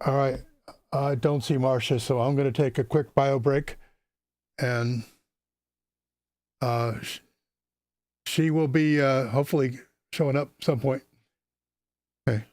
All right. I don't see Marcia, so I'm going to take a quick bio break, and uh, sh- she will be hopefully showing up some point. Okay.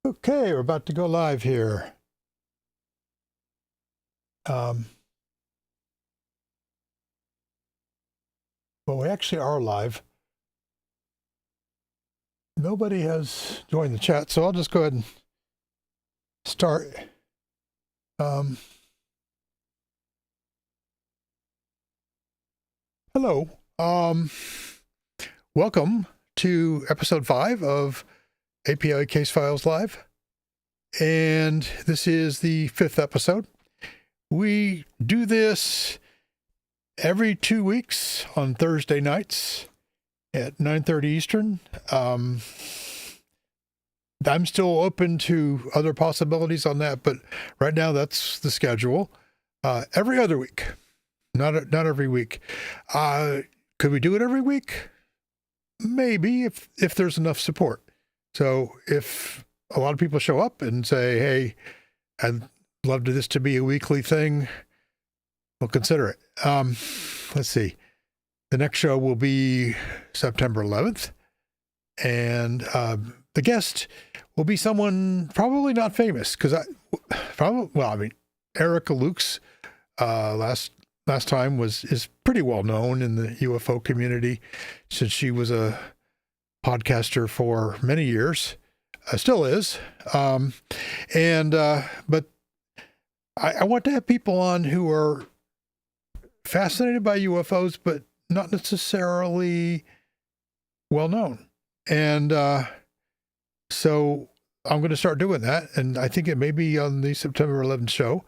Okay, we're about to go live here. Um, well, we actually are live. Nobody has joined the chat, so I'll just go ahead and start. Um, Hello. Welcome to episode 5 of API Case Files Live. And this is the 5th episode. We do this every 2 weeks on Thursday nights at 9:30 Eastern. I'm still open to other possibilities on that, but right now that's the schedule. Every other week, not every week. Could we do it every week? Maybe if there's enough support. So if a lot of people show up and say, "Hey, I'd love this to be a weekly thing," we'll consider it. Let's see. The next show will be September 11th, and the guest will be someone probably not famous because Erica Lukes last time is pretty well known in the UFO community since she was a podcaster for many years, still is. But I want to have people on who are fascinated by UFOs, but not necessarily well known. And so I'm going to start doing that. And I think it may be on the September 11th show.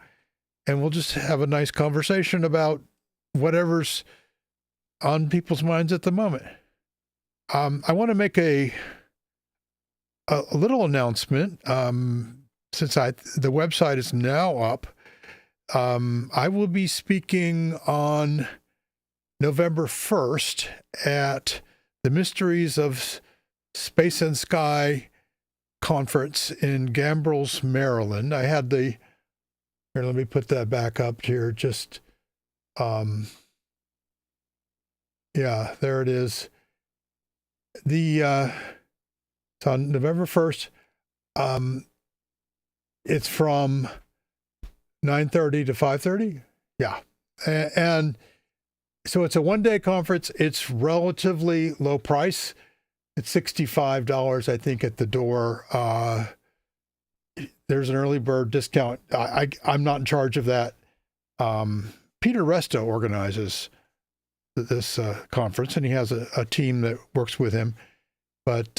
And we'll just have a nice conversation about whatever's on people's minds at the moment. I want to make a little announcement. Since the website is now up, I will be speaking on November 1st at the Mysteries of Space and Sky conference in Gambrels, Maryland. I had here, let me put that back up here. Just, yeah, there it is. It's on November 1st. It's from 9:30 to 5:30. Yeah. And so it's a one-day conference. It's relatively low price. It's $65, I think, at the door. There's an early bird discount. I'm not in charge of that. Peter Resta organizes this conference, and he has a team that works with him. But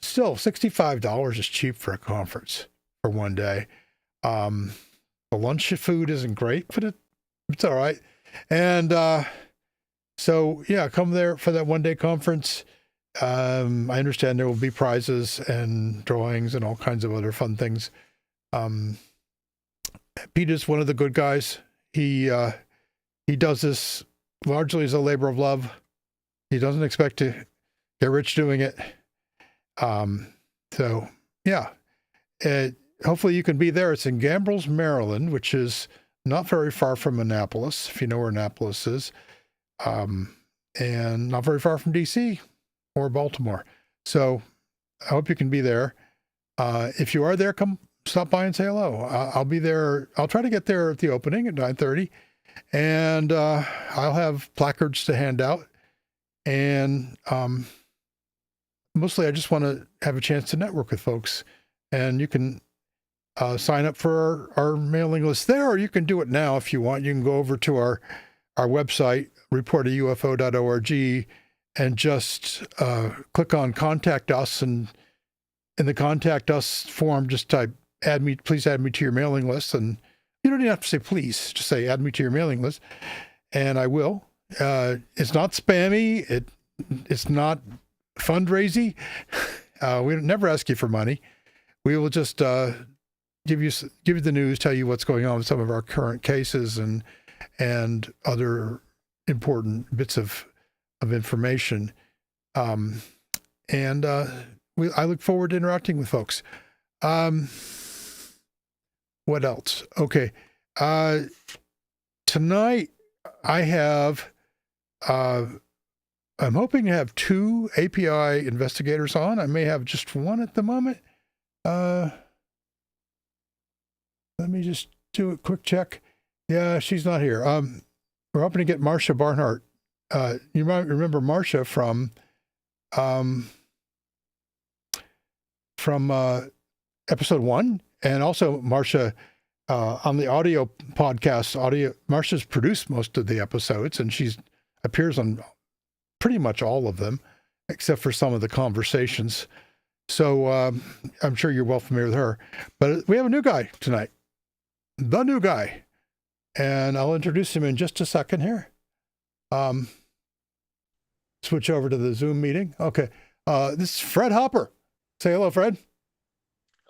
still, $65 is cheap for a conference for one day. The lunch food isn't great, but it's all right. And so, yeah, come there for that one-day conference. I understand there will be prizes and drawings and all kinds of other fun things. Peter's one of the good guys. He does this largely as a labor of love. He doesn't expect to get rich doing it. So, yeah. Hopefully you can be there. It's in Gambrels, Maryland, which is not very far from Annapolis, if you know where Annapolis is, and not very far from D.C. or Baltimore. So I hope you can be there. If you are there, come stop by and say hello. I'll be there. I'll try to get there at the opening at 9:30, and I'll have placards to hand out. And mostly I just want to have a chance to network with folks. And you can sign up for our mailing list there, or you can do it now if you want. You can go over to our website, reportofufo.org, and just click on Contact Us, and in the Contact Us form, just type, please add me to your mailing list. And you don't even have to say please, just say add me to your mailing list, and I will. It's not spammy. It's not fundraising. We never ask you for money. We will just give you the news, tell you what's going on with some of our current cases and other important bits of information. I look forward to interacting with folks. What else? Okay. Tonight I have, I'm hoping to have 2 API investigators on. I may have just one at the moment. Let me just do a quick check. Yeah, she's not here. We're hoping to get Marcia Barnhart. You might remember Marcia from episode 1, and also Marcia on the audio podcast. Marcia's produced most of the episodes, and she appears on pretty much all of them, except for some of the conversations. So I'm sure you're well familiar with her. But we have a new guy tonight. The new guy. and I'll introduce him in just a second here. Um, switch over to the Zoom meeting. Okay. This is Fred Hopper. Say hello, Fred.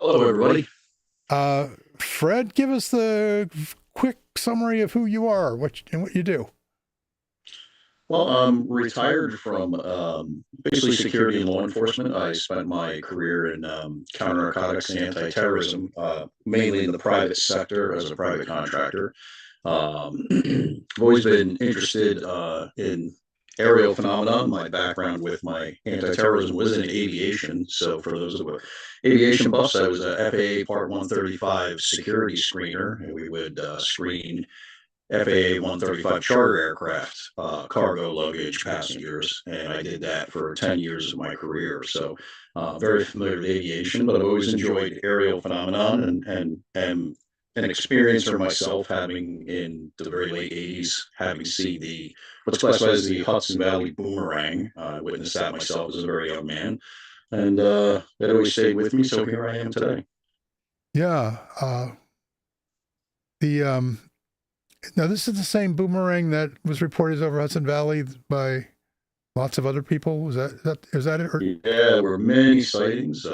Hello, everybody. Fred, give us the quick summary of who you are, and what you do. Well, I'm retired from basically security and law enforcement. I spent my career in counter narcotics and anti-terrorism, mainly in the private sector as a private contractor. I've always been interested in aerial phenomena. My background with my anti-terrorism was in aviation. So for those of aviation buffs, I was a FAA Part 135 security screener, and we would screen FAA 135 charter aircraft, cargo, luggage, passengers, and I did that for 10 years of my career. So, very familiar with aviation, but I've always enjoyed aerial phenomenon and an experiencer myself, having in the very late 80s, having seen the what's classified as the Hudson Valley boomerang. I witnessed that myself as a very young man, and that always stayed with me. So here I am today. Yeah. The Now this is the same boomerang that was reported over Hudson Valley by lots of other people. Is that it? Or? Yeah, there were many sightings.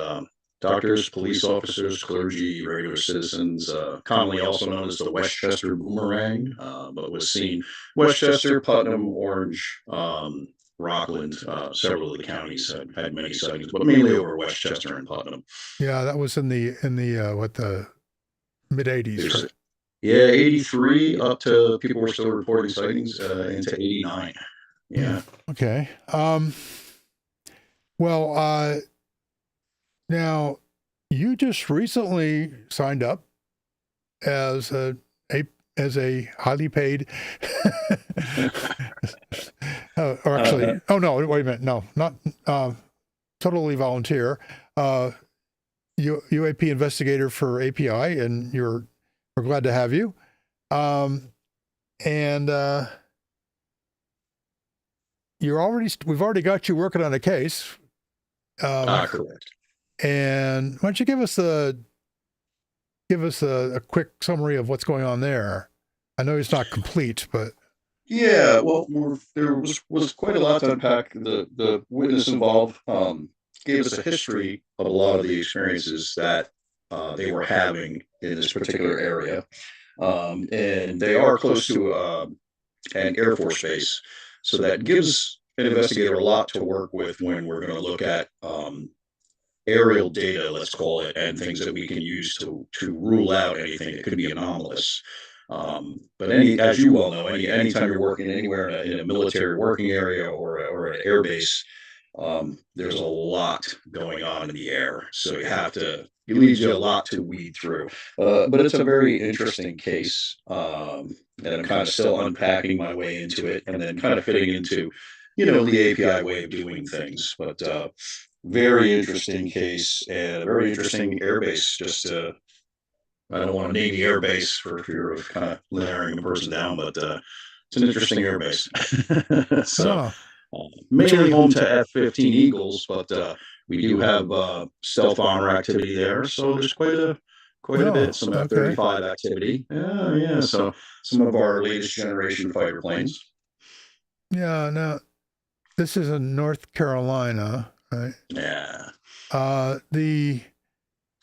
Doctors, police officers, clergy, regular citizens, commonly also known as the Westchester boomerang, but was seen Westchester, Putnam, Orange, Rockland, several of the counties had many sightings, but mainly over Westchester and Putnam. Yeah, that was in the mid '80s, right? Yeah, 83 up to people were still reporting sightings into 89. Yeah. Okay. Well, now you just recently signed up as a highly paid, or actually, oh no, wait a minute, no, not totally volunteer, UAP investigator for API, and we're glad to have you. And we've already got you working on a case. Correct. And why don't you give us a quick summary of what's going on there? I know it's not complete, but yeah, well, there was quite a lot to unpack. The witness involved gave us a history of a lot of the experiences that they were having in this particular area, and they are close to an Air Force base, so that gives an investigator a lot to work with when we're going to look at aerial data, let's call it, and things that we can use to rule out anything that could be anomalous. But as you well know, anytime you're working anywhere in a military working area or an air base, there's a lot going on in the air. So it leaves you a lot to weed through. But it's a very interesting case. And I'm kind of still unpacking my way into it and then kind of fitting into, the API way of doing things. But very interesting case and a very interesting airbase. I don't want to name the airbase for fear of kind of narrowing the person down, but it's an interesting airbase. So mainly home to F-15 Eagles, but we do have stealth bomber activity there. So there's quite a bit, some F-35 activity. Yeah. So some of our latest generation fighter planes. Yeah. Now this is in North Carolina, right? Yeah.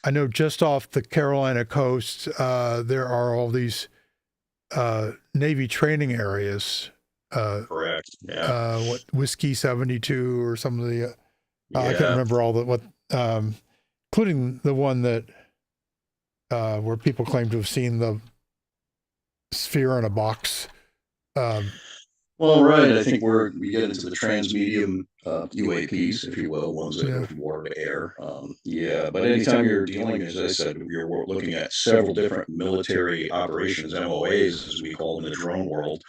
I know just off the Carolina coast, there are all these Navy training areas. Correct. Yeah. What Whiskey 72 or some of the I can't remember all including the one that where people claim to have seen the sphere in a box. Well, right. I think we get into the transmedium UAPs, if you will, ones that go from water to air. But anytime you're dealing, as I said, you're looking at several different military operations, MOAs, as we call them in the drone world.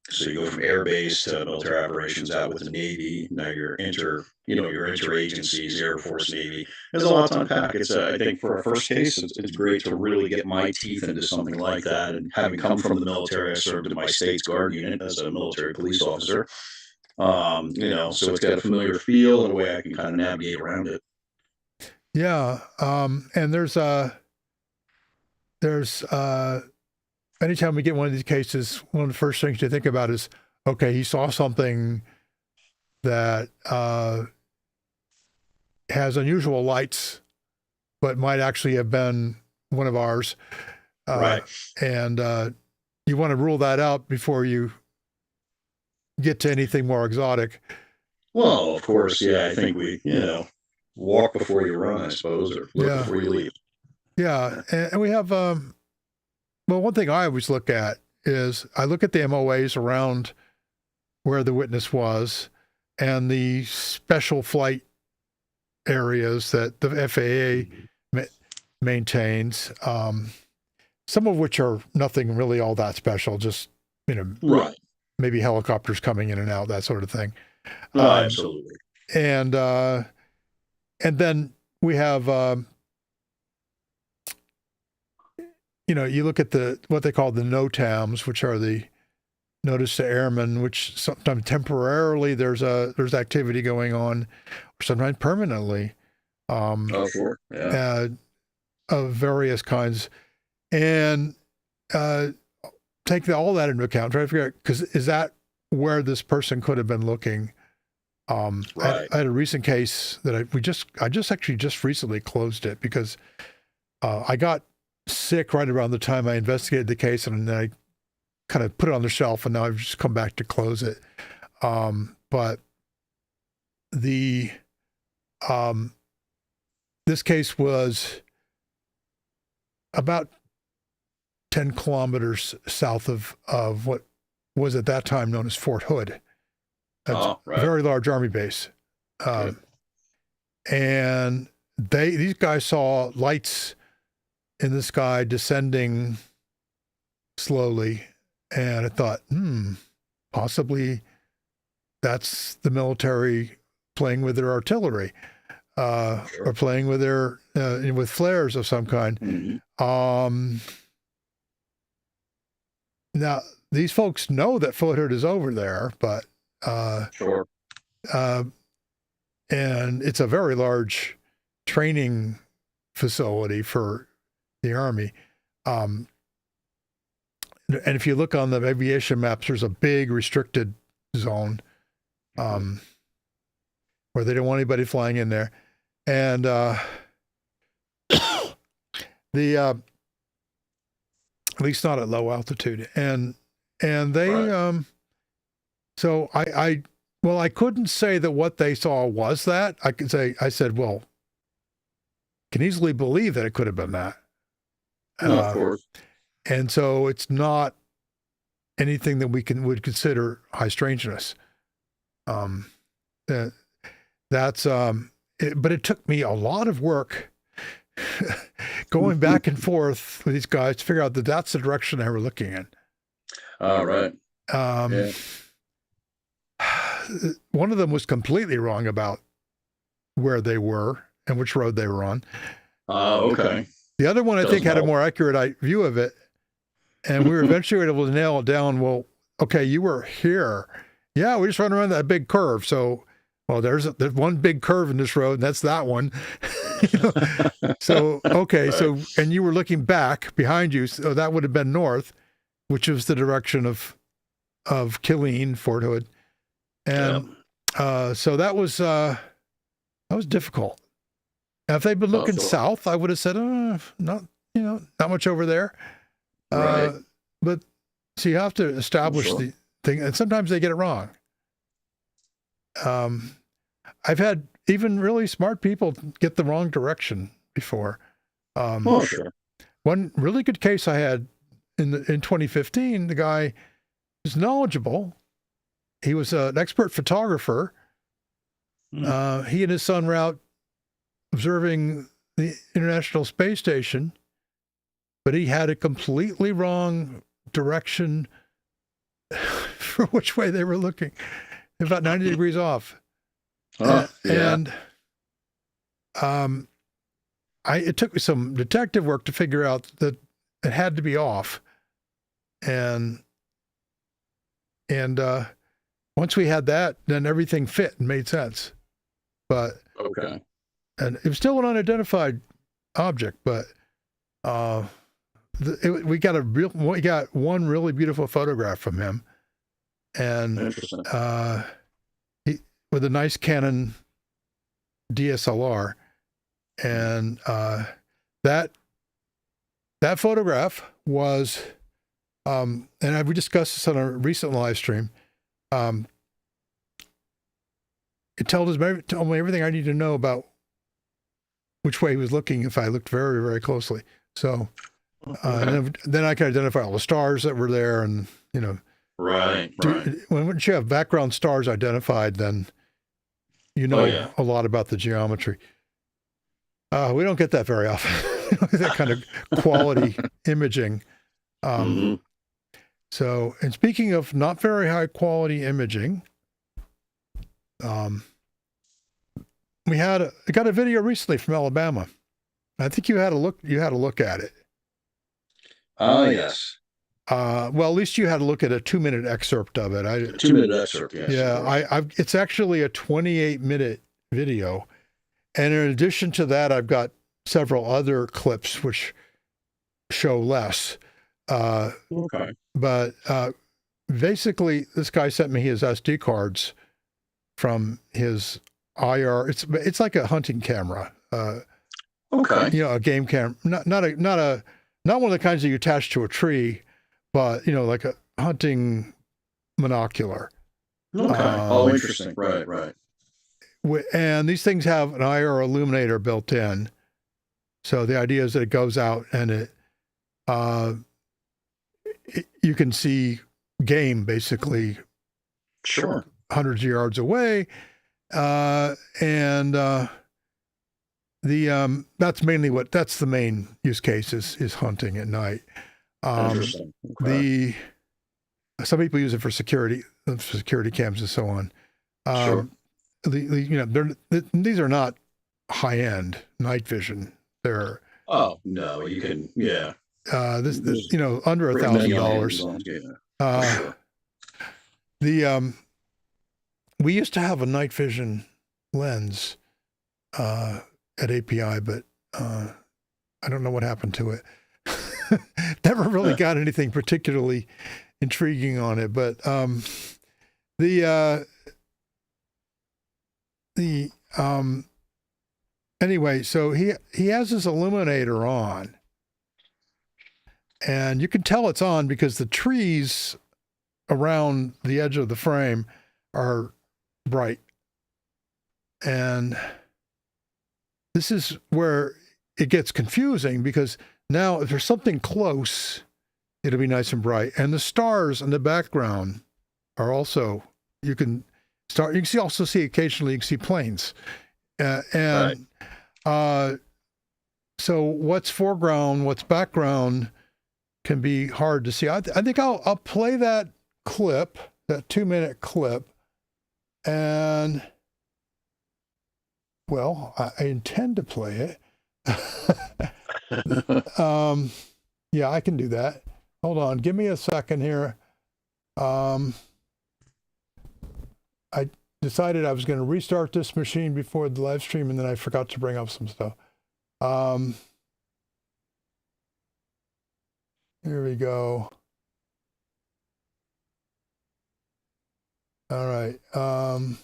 So you go from air base to military operations out with the Navy. Now your interagencies, Air Force, Navy. There's a lot to unpack. I think for a first case, it's great to really get my teeth into something like that. And having come from the military, I served in my state's guard unit as a military police officer. So it's got a familiar feel and a way I can kind of navigate around it. Yeah. And there's anytime we get one of these cases, one of the first things you think about is, okay, he saw something that has unusual lights, but might actually have been one of ours. Right. And you want to rule that out before you get to anything more exotic. Well, of course, yeah. I think we, walk before you run, I suppose, or look Yeah. before you leave. Yeah. And we have, well, one thing I always look at is I look at the MOAs around where the witness was and the special flight areas that the FAA maintains, some of which are nothing really all that special, just, Right. maybe helicopters coming in and out, that sort of thing. Absolutely. And then we have, you look at what they call the NOTAMs, which are the notice to airmen, which sometimes temporarily there's activity going on, or sometimes permanently. Sure. Yeah. Of various kinds, and take all that into account. Try to figure out, because is that where this person could have been looking? Right. I had a recent case that I just recently closed it because I got sick right around the time I investigated the case, and then I kind of put it on the shelf, and now I've just come back to close it. But this case was about 10 kilometers south of what was at that time known as Fort Hood. That's Right. a very large Army base. And these guys saw lights in the sky descending slowly. And I thought, possibly that's the military playing with their artillery, or playing with their with flares of some kind. Mm-hmm. Now these folks know that Fort Hood is over there, but Sure. and it's a very large training facility for the Army. And if you look on the aviation maps, there's a big restricted zone where they don't want anybody flying in there. And at least not at low altitude. And they, Right. So I couldn't say that what they saw was that. I said, well, can easily believe that it could have been that. Of course. And so it's not anything that we would consider high strangeness. But it took me a lot of work going back and forth with these guys to figure out that that's the direction they were looking in. All right. One of them was completely wrong about where they were and which road they were on. Okay. The other one, I think, had a more accurate view of it. And we were eventually able to nail it down. Well, okay, you were here. Yeah, we just run around that big curve. So, well, there's one big curve in this road, and that's that one. So, okay, Right. and you were looking back behind you. So that would have been north, which was the direction of Killeen, Fort Hood. And so that was difficult. Now, if they'd been looking south, I would have said, not much over there. Right. But so you have to establish the thing, and sometimes they get it wrong. I've had even really smart people get the wrong direction before. Sure. One really good case I had in 2015, the guy was knowledgeable. He was an expert photographer. He and his son were out observing the International Space Station, but he had a completely wrong direction for which way they were looking. About 90 degrees off. And it took me some detective work to figure out that it had to be off. And once we had that, then everything fit and made sense. But okay. And it was still an unidentified object, but we got one really beautiful photograph from him, and Interesting. he, with a nice Canon DSLR, and that photograph was, and we discussed this on a recent live stream. It told me everything I need to know about which way he was looking if I looked very, very closely. So then I could identify all the stars that were there, and Right. Once you have background stars identified, then a lot about the geometry. We don't get that very often, that kind of quality imaging. So, and speaking of not very high quality imaging, we got a video recently from Alabama. I think you had a look at it. Yes. Well, at least you had a look at a 2-minute excerpt of it. A 2-minute excerpt, yes. Yeah, it's actually a 28-minute video. And in addition to that, I've got several other clips which show less. Okay. But basically, this guy sent me his SD cards from his IR. It's like a hunting camera. Okay. A game camera. Not one of the kinds that you attach to a tree, but like a hunting monocular. Okay. Interesting. Right. And these things have an IR illuminator built in. So the idea is that it goes out and you can see game basically. Sure. Hundreds of yards away. That's the main use case is hunting at night. Interesting. Okay. Some people use it for security cams and so on. Sure. These are not high end night vision. They're no, you can yeah. This under $1,000. Yeah. Sure. We used to have a night vision lens at API, but I don't know what happened to it. Never really got anything particularly intriguing on it, but anyway, so he has this illuminator on, and you can tell it's on because the trees around the edge of the frame are bright. And this is where it gets confusing, because now if there's something close, it'll be nice and bright. And the stars in the background are also, you can also see occasionally, you can see planes. So what's foreground, what's background can be hard to see. I think I'll play that clip, that 2-minute clip. And well, I intend to play it. Yeah, I can do that. Hold on, give me a second here. I decided I was going to restart this machine before the live stream, and then I forgot to bring up some stuff. Here we go. All right. Tell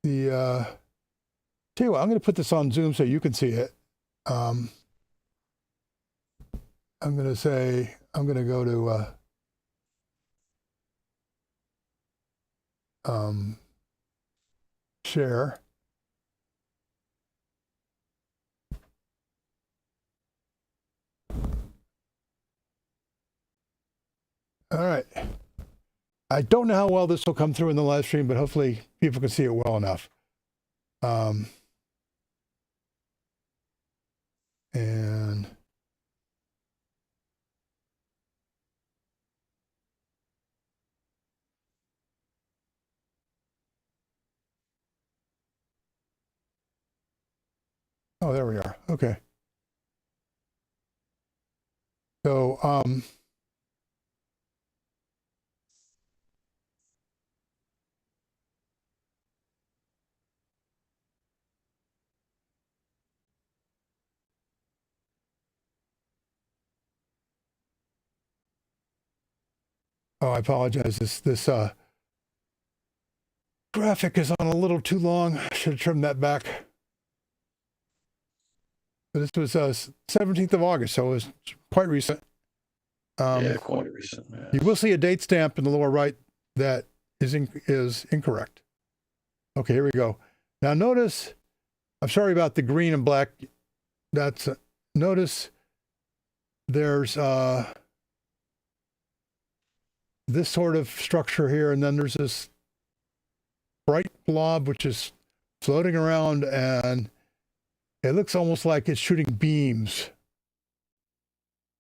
you what, I'm going to put this on Zoom so you can see it. I'm going to go to share. All right. I don't know how well this will come through in the live stream, but hopefully people can see it well enough. And oh, there we are. Okay. So, Oh, I apologize. This graphic is on a little too long. I should have trimmed that back. But this was 17th of August, so it was quite recent. Yeah, quite recent. You Yes. will see a date stamp in the lower right that is incorrect. Okay, here we go. Now notice, I'm sorry about the green and black. That's notice there's this sort of structure here, and then there's this bright blob which is floating around, and it looks almost like it's shooting beams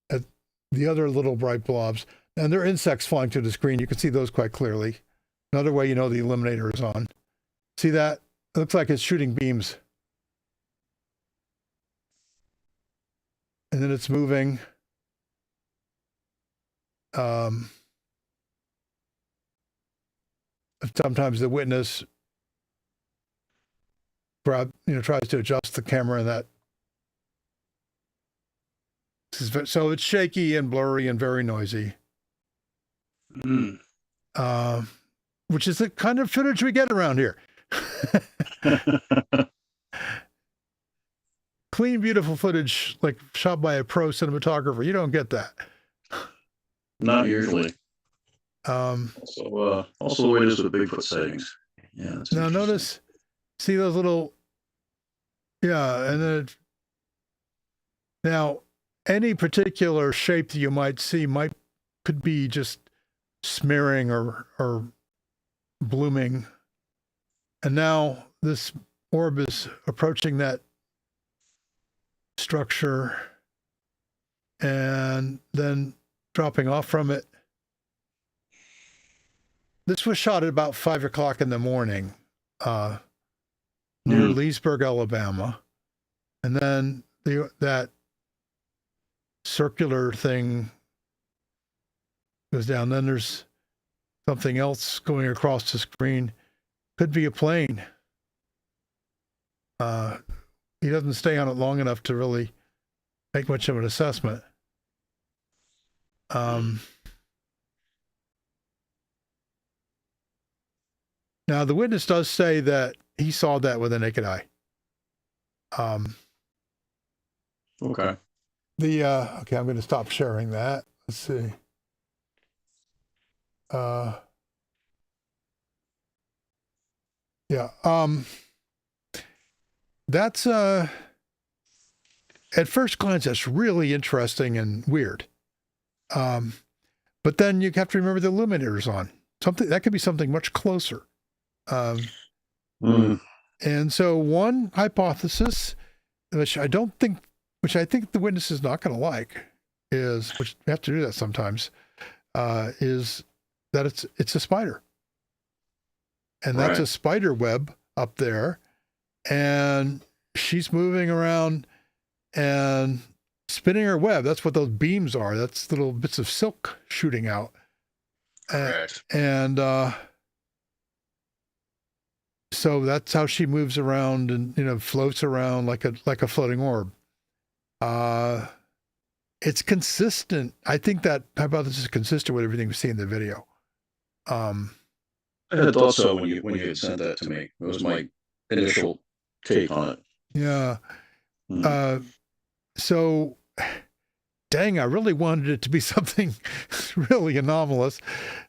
at the other little bright blobs. And there are insects flying through the screen. You can see those quite clearly. Another way you know the illuminator is on. See that? It looks like it's shooting beams. And then it's moving. Sometimes the witness tries to adjust the camera, and that. So it's shaky and blurry and very noisy. Which is the kind of footage we get around here. Clean, beautiful footage, like shot by a pro cinematographer. You don't get that. Not usually. Also the way it is with Bigfoot sightings. Yeah. That's Now interesting. notice, see those little, and then now any particular shape that you might see could be just smearing or blooming. And now this orb is approaching that structure and then dropping off from it. This was shot at about 5 o'clock in the morning near Leesburg, Alabama. And then that circular thing goes down. Then there's something else going across the screen. Could be a plane. He doesn't stay on it long enough to really make much of an assessment. Now, the witness does say that he saw that with a naked eye. Okay. Okay, I'm going to stop sharing that. Let's see. That's at first glance, that's really interesting and weird. But then you have to remember the illuminator's on. Something that could be something much closer. And so one hypothesis, which I think the witness is not going to like, is, which we have to do that sometimes, is that it's a spider. And that's a spider web up there. And she's moving around and spinning her web. That's what those beams are. That's little bits of silk shooting out. And so that's how she moves around and floats around like a floating orb. It's consistent. I think that hypothesis is consistent with everything we see in the video. I had thought so when you had sent that to me. It was my initial take on it. Yeah. So, dang, I really wanted it to be something really anomalous.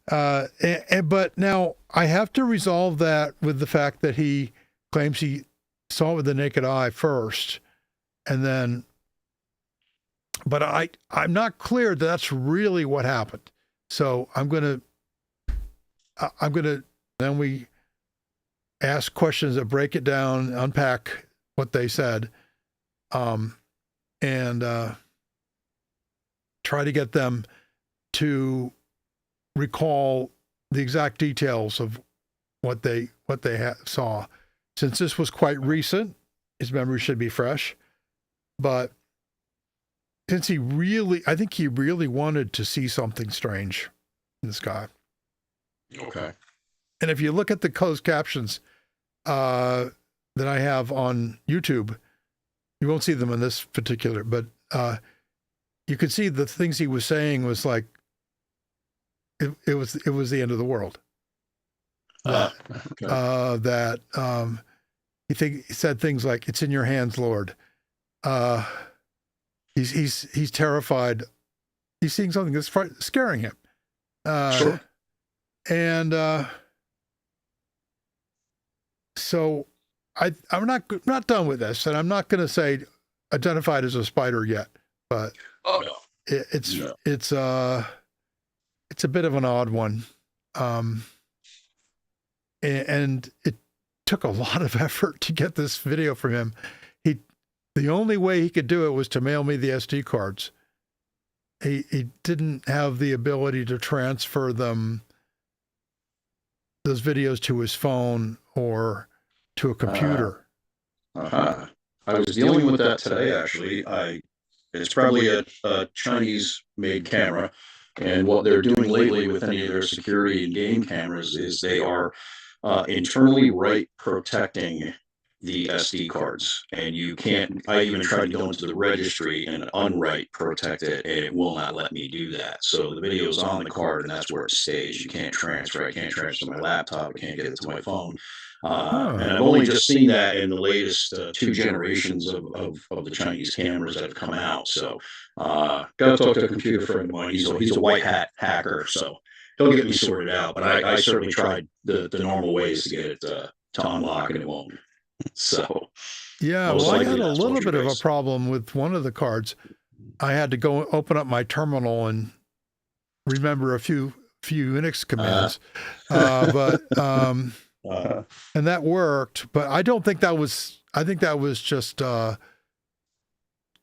But now I have to resolve that with the fact that he claims he saw it with the naked eye first, and then. But I'm not clear that that's really what happened. So I'm gonna. Then we ask questions that break it down, unpack what they said, and try to get them to recall the exact details of what they saw. Since this was quite recent, his memory should be fresh. But since I think he really wanted to see something strange in the sky. Okay. And if you look at the closed captions that I have on YouTube, you won't see them in this particular, but you could see the things he was saying was like, it was the end of the world. Okay. That he said things like, "It's in your hands, Lord." He's terrified. He's seeing something that's scaring him. Sure. And so I'm not done with this, and I'm not going to say identified as a spider yet, but Oh no. it's a bit of an odd one, and it took a lot of effort to get this video from him. The only way he could do it was to mail me the SD cards. He didn't have the ability to transfer those videos to his phone or to a computer. I was dealing with that today, actually. It's probably a Chinese-made camera, and what they're doing lately with any of their security and game cameras is they are internally write protecting the SD cards, and you can't. I even tried to go into the registry and unwrite protect it, and it will not let me do that. So the video is on the card, and that's where it stays. You can't transfer. I can't transfer to my laptop. I can't get it to my phone. And I've only just seen that in the latest two generations of the Chinese cameras that have come out. So, got to talk to a computer friend of mine. He's a white hat hacker, so he'll get me sorted out. But I certainly tried the normal ways to get it to unlock, and it won't. So, yeah, well, I had a little bit of a problem with one of the cards. I had to go open up my terminal and remember a few Unix commands, and that worked. But I don't think that was. I think that was just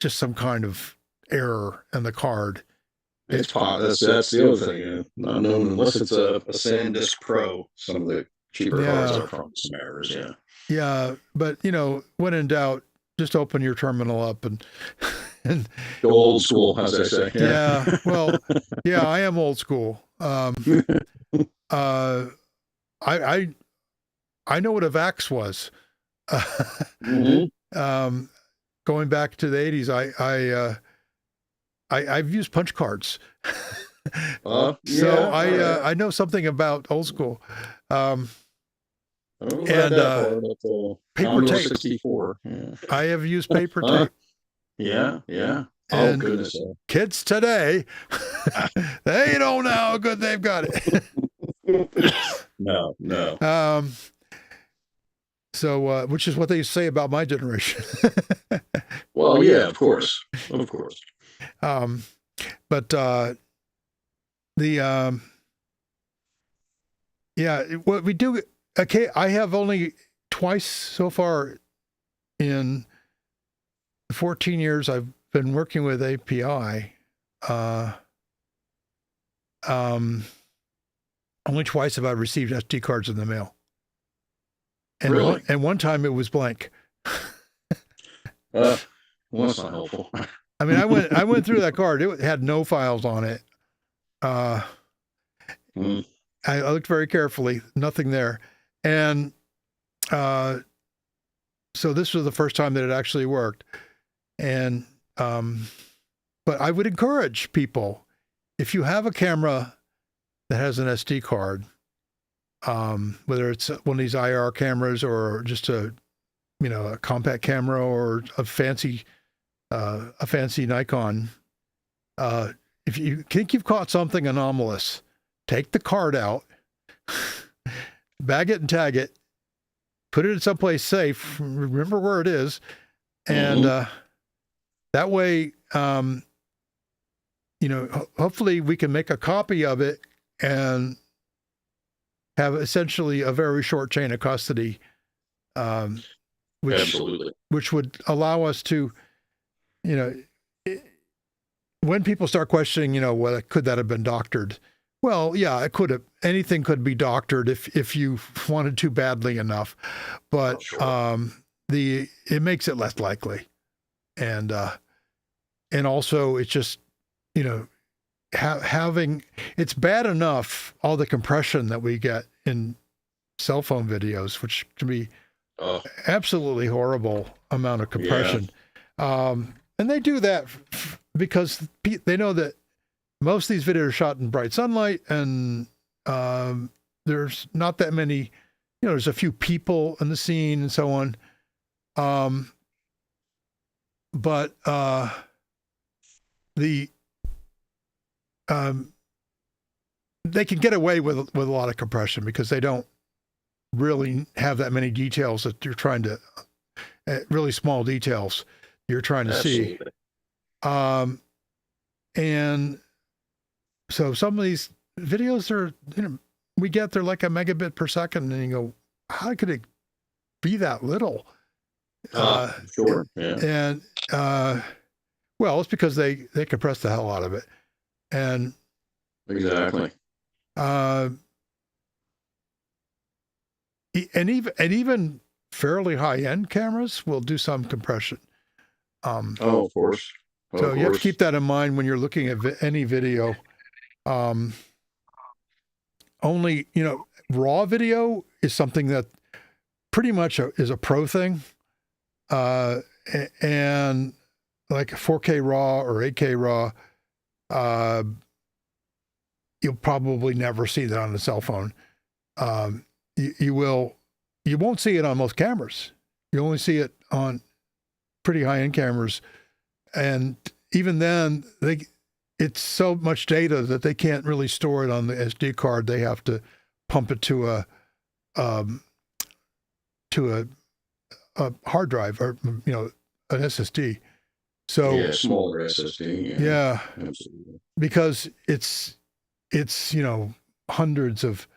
some kind of error in the card. It's that's the other thing. Not known unless it's a SanDisk Pro. Some of the cheaper cards are from some errors. Yeah. Yeah, but when in doubt, just open your terminal up and go old school, as I say. Yeah. Well, yeah, I am old school. I know what a VAX was. Going back to the 80s, I've used punch cards. So I know something about old school. And paper tape. 64. Yeah. I have used paper tape. Yeah. And goodness. Kids today, they don't know how good they've got it. No. So, which is what they say about my generation. Well, yeah, of course. But what we do. Okay, I have only twice so far in the 14 years I've been working with API. Only twice have I received SD cards in the mail. And really? One time it was blank. Well, that's not helpful. I mean, I went through that card. It had no files on it. I looked very carefully. Nothing there. And so this was the first time that it actually worked. And but I would encourage people, if you have a camera that has an SD card, whether it's one of these IR cameras or just a compact camera or a fancy Nikon, if you think you've caught something anomalous, take the card out, bag it and tag it, put it in someplace safe, remember where it is, and that way, hopefully we can make a copy of it and have essentially a very short chain of custody, which would allow us to, when people start questioning, well, could that have been doctored? Well, yeah, it could have. Anything could be doctored if you wanted to badly enough, but it makes it less likely, and also it's just having it's bad enough all the compression that we get in cell phone videos, which can be absolutely horrible amount of compression, and they do that because they know that most of these videos are shot in bright sunlight, and there's not that many, there's a few people in the scene and so on. But the they can get away with a lot of compression because they don't really have that many details that you're trying to, really small details you're trying to see. And so some of these videos are, they're like a megabit per second, and you go, how could it be that little? Sure. Yeah. And well, it's because they compress the hell out of it. And exactly. And even fairly high-end cameras will do some compression. Of course. So you have to keep that in mind when you're looking at any video. Only, raw video is something that pretty much is a pro thing. And like 4K RAW or 8K RAW, you'll probably never see that on a cell phone. You won't see it on most cameras. You only see it on pretty high-end cameras. And even then, it's so much data that they can't really store it on the SD card. They have to pump it to a hard drive, or an SSD. So smaller SSD. Yeah, absolutely. Because it's hundreds of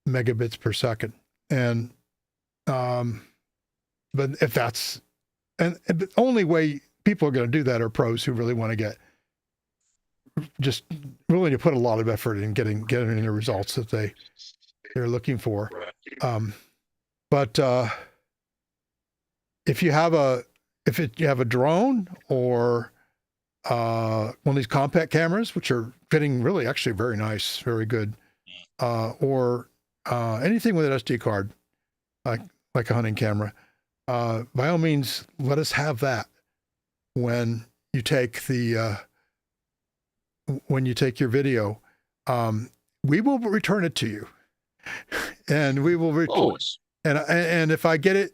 megabits per second, and but if that's and the only way people are going to do that are pros who really want to get just willing to put a lot of effort in getting the results that they're looking for. But if you have a drone or one of these compact cameras, which are getting really actually very nice, very good, or anything with an SD card, like a hunting camera, by all means, let us have that when you take your video. We will return it to you, and we will always. And if I get it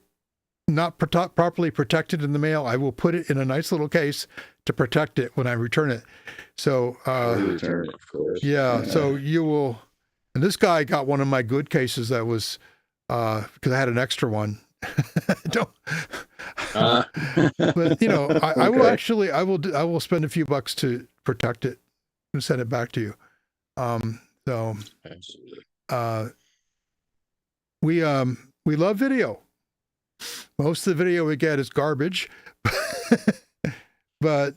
not properly protected in the mail, I will put it in a nice little case to protect it when I return it. So return it, of course. Yeah, so you will. And this guy got one of my good cases that was because I had an extra one. Don't. But I will actually, I will spend a few bucks to protect it and send it back to you. So absolutely. We love video. Most of the video we get is garbage, but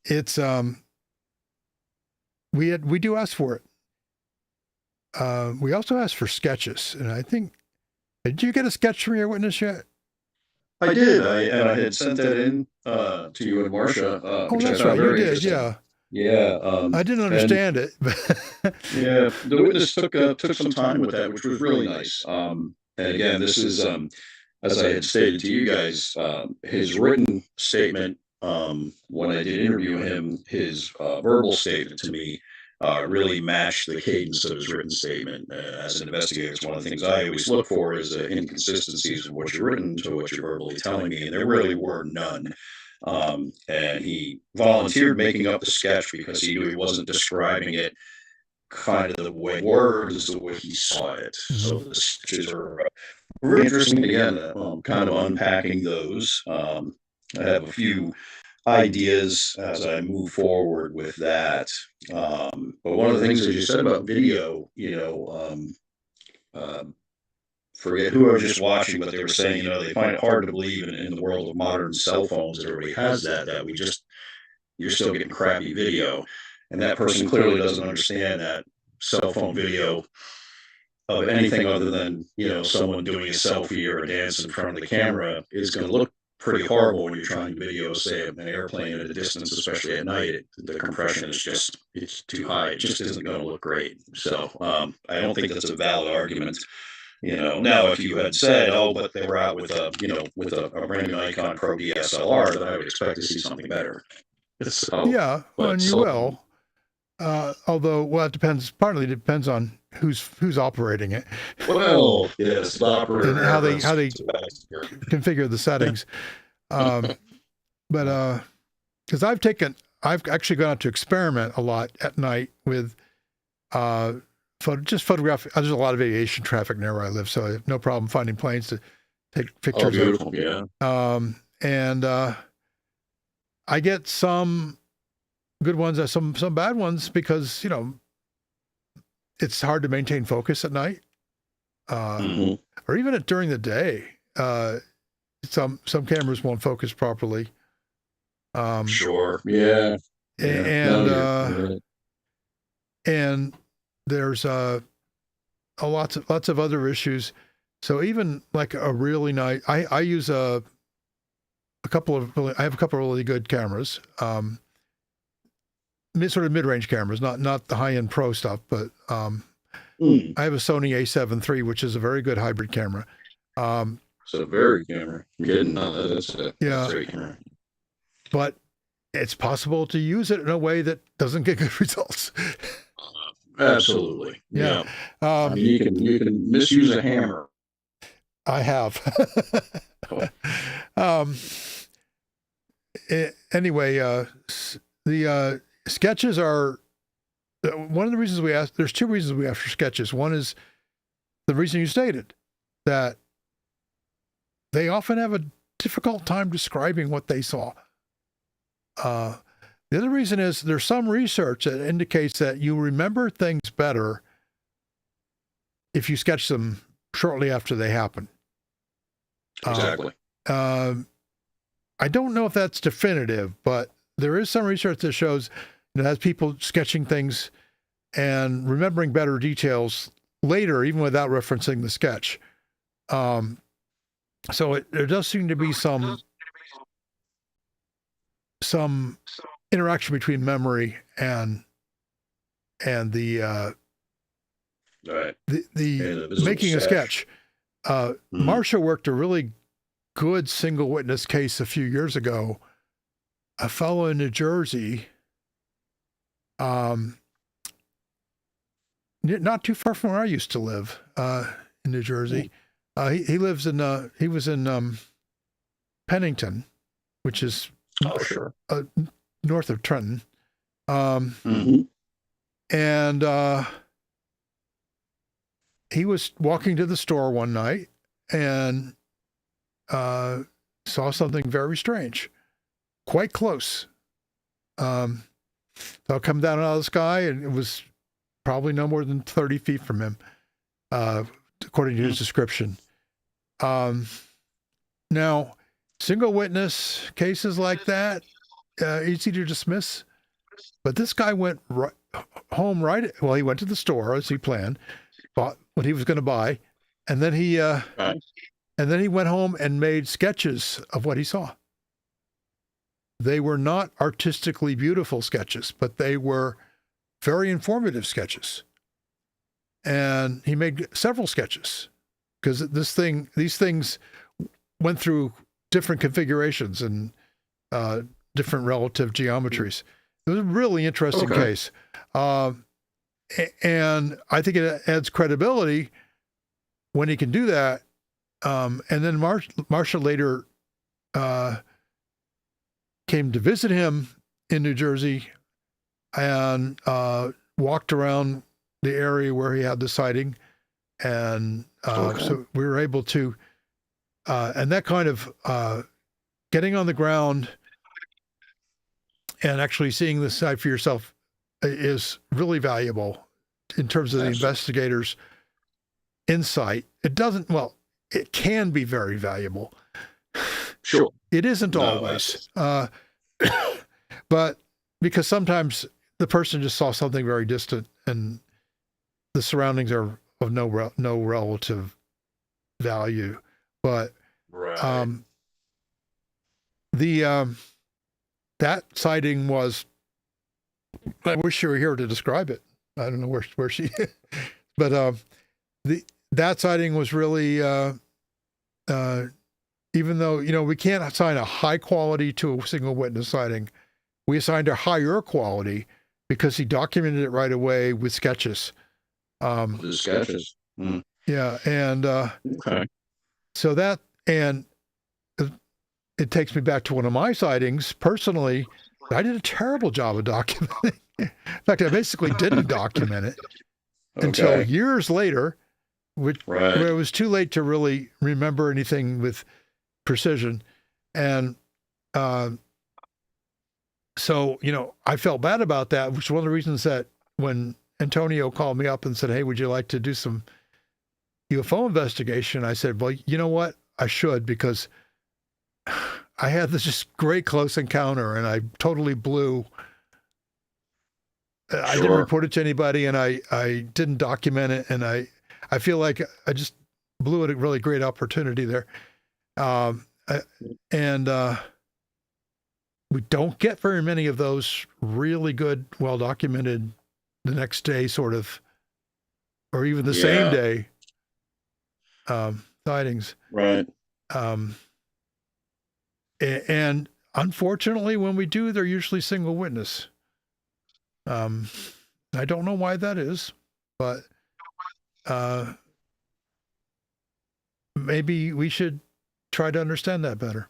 it's we do ask for it. We also ask for sketches, and I think, did you get a sketch from your witness yet? I did. I had sent that in to you and Marcia. Oh, that's right. You did, yeah. Yeah. I didn't understand it. Yeah, the witness took some time with that, which was really nice. And again, this is, as I had stated to you guys, his written statement, when I did interview him, his verbal statement to me really matched the cadence of his written statement. As an investigator, it's one of the things I always look for is inconsistencies of what you've written to what you're verbally telling me, and there really were none. And he volunteered making up the sketch because he knew he wasn't describing it kind of the way words, the way he saw it. So the sketches are really interesting. Again, kind of unpacking those. I have a few ideas as I move forward with that. But one of the things that you said about video, forget who I was just watching, but they were saying, they find it hard to believe in the world of modern cell phones that everybody has that you're still getting crappy video. And that person clearly doesn't understand that cell phone video of anything other than, someone doing a selfie or a dance in front of the camera is going to look pretty horrible when you're trying to video, say, an airplane at a distance, especially at night. The compression is it's too high. It just isn't going to look great. So I don't think that's a valid argument. Now if you had said, oh, but they were out with a brand new Nikon Pro DSLR, then I would expect to see something better. So, Yeah, well, but and you so, will. Although, well, it depends. Partly depends on who's operating it well, yes, the operator and how they reference here. configure the settings. Um, but because I've actually gone out to experiment a lot at night with just photograph. There's a lot of aviation traffic near where I live, so I have no problem finding planes to take Oh, pictures beautiful, yeah. of. And I get some good ones and some bad ones because it's hard to maintain focus at night, hmm or even during the day. Some cameras won't focus properly. Sure, yeah, yeah. No, And you're right. and there's lots of other issues. So even like a really nice, I use I have a couple of really good cameras, sort of mid-range cameras, not the high-end pro stuff, but Mm. I have a Sony A7 III, which is a very good hybrid camera. Um, So very camera. I'm kidding. No, that's yeah, a great camera. but it's possible to use it in a way that doesn't get good results. Absolutely. Yeah, Yeah. I mean, you can misuse a hammer. I have. Oh, um, anyway, the sketches are one of the reasons we asked. There's two reasons we asked for sketches. One is the reason you stated, that they often have a difficult time describing what they saw. The other reason is there's some research that indicates that you remember things better if you sketch them shortly after they happen. exactly. I don't know if that's definitive, but there is some research that shows that has people sketching things and remembering better details later, even without referencing the sketch. So there does seem to be some interaction between memory and the All right. the And the visual making a sketch. Mhm. Marcia worked a really good single witness case a few years ago. A fellow in New Jersey, not too far from where I used to live, in New Jersey. He lives in he was in Pennington, which is Oh, sure. north of Trenton. hmm And he was walking to the store one night and saw something very strange, quite close. So come down out of the sky, and it was probably no more than 30 feet from him, according to his description. Now, single witness cases like that, easy to dismiss, but this guy went home right. Well, he went to the store as he planned, bought what he was going to buy, and then he went home and made sketches of what he saw. They were not artistically beautiful sketches, but they were very informative sketches. And he made several sketches because these things went through different configurations and different relative geometries. It was a really interesting case. And I think it adds credibility when he can do that. And then Marcia later came to visit him in New Jersey and walked around the area where he had the sighting. And so we were able to, and that kind of getting on the ground and actually seeing the site for yourself is really valuable in terms of the investigator's insight. It can be very valuable. Sure. It isn't always, but because sometimes the person just saw something very distant and the surroundings are of no relative value. But that sighting was, I wish you were here to describe it. I don't know where she is. But that sighting was really even though we can't assign a high quality to a single witness sighting, we assigned a higher quality because he documented it right away with sketches. The sketches. Yeah, and Okay. so that, and it takes me back to one of my sightings. Personally, I did a terrible job of documenting. In fact, I basically didn't document it until Okay. years later, which where Right. it was too late to really remember anything with precision. And so, I felt bad about that, which is one of the reasons that when Antonio called me up and said, "Hey, would you like to do some UFO investigation?" I said, "Well, you know what? I should, because I had this just great close encounter and I totally blew. I didn't Sure. report it to anybody, and I didn't document it, and I feel like I just blew it a really great opportunity there. Um, and we don't get very many of those really good, well documented the next day sort of, or even the same Yeah. day sightings. Right. Um, and unfortunately, when we do, they're usually single witness. I don't know why that is, but maybe we should try to understand that better.